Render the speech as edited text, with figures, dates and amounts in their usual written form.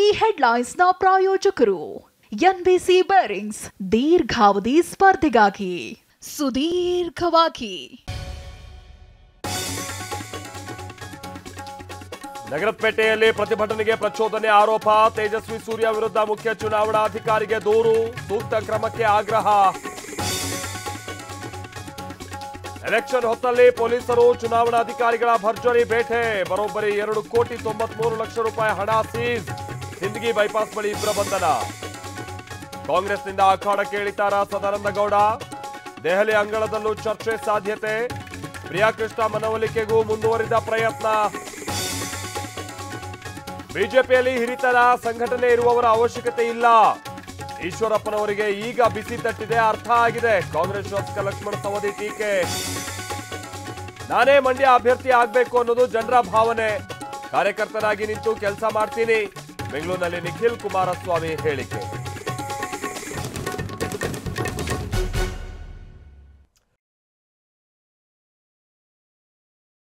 ಈ ಹೆಡ್ಲೈನ್ಸ್ನ ಪ್ರಾಯೋಜಕರು NBC bearings ದೀರ್ಘಾವಧಿ ಸ್ಪರ್ಧೆಗಾಗಿ ಸುದೀರ್ಘವಾಗಿ. ನಗರಪೇಟೆಯಲ್ಲಿ ಪ್ರತಿಭಟನೆಗೆ ಪ್ರಚೋದನೆ ಆರೋಪ. ತೇಜಸ್ವಿ ಸೂರ್ಯ ವಿರುದ್ಧ ಮುಖ್ಯ ಚುನಾವಣಾಧಿಕಾರಿಗೆ ದೂರು. ಸೂಕ್ತ ಕ್ರಮಕ್ಕೆ ಆಗ್ರಹ. ಎಲೆಕ್ಷನ್ ಹೊತ್ತಲ್ಲಿ ಪೊಲೀಸರು ಚುನಾವಣಾಧಿಕಾರಿಗಳ ಭರ್ಜರಿ ಬೇಟೆ. ಬರೋಬ್ಬರಿ 2,93,00,000 ರೂಪಾಯಿ ಹಣ ಸೀಸ್. ಸಿಂದಗಿ ಬೈಪಾಸ್ ಬಳಿ ಇಬ್ಬರ ಬಂಧನ. ಕಾಂಗ್ರೆಸ್ನಿಂದ ಅಖಾಡಕ್ಕೆ ಇಳಿತಾರ ಸದಾನಂದಗೌಡ. ದೆಹಲಿ ಅಂಗಳದಲ್ಲೂ ಚರ್ಚೆ ಸಾಧ್ಯತೆ. ಪ್ರಿಯಾಕೃಷ್ಣ ಮನವೊಲಿಕೆಗೂ ಮುಂದುವರಿದ ಪ್ರಯತ್ನ. ಬಿಜೆಪಿಯಲ್ಲಿ ಹಿರಿತನ ಸಂಘಟನೆ ಇರುವವರ ಅವಶ್ಯಕತೆ ಇಲ್ಲ. ಈಶ್ವರಪ್ಪನವರಿಗೆ ಈಗ ಬಿಸಿ ತಟ್ಟಿದೆ, ಅರ್ಥ ಆಗಿದೆ. ಕಾಂಗ್ರೆಸ್ ಶಾಸಕ ಲಕ್ಷ್ಮಣ ಸವದಿ ಟೀಕೆ. ನಾನೇ ಮಂಡ್ಯ ಅಭ್ಯರ್ಥಿ ಆಗ್ಬೇಕು ಅನ್ನೋದು ಜನರ ಭಾವನೆ. ಕಾರ್ಯಕರ್ತನಾಗಿ ನಿಂತು ಕೆಲಸ ಮಾಡ್ತೀನಿ. ಬೆಂಗಳೂರಿನಲ್ಲಿ ನಿಖಿಲ್ ಕುಮಾರಸ್ವಾಮಿ ಹೇಳಿಕೆ.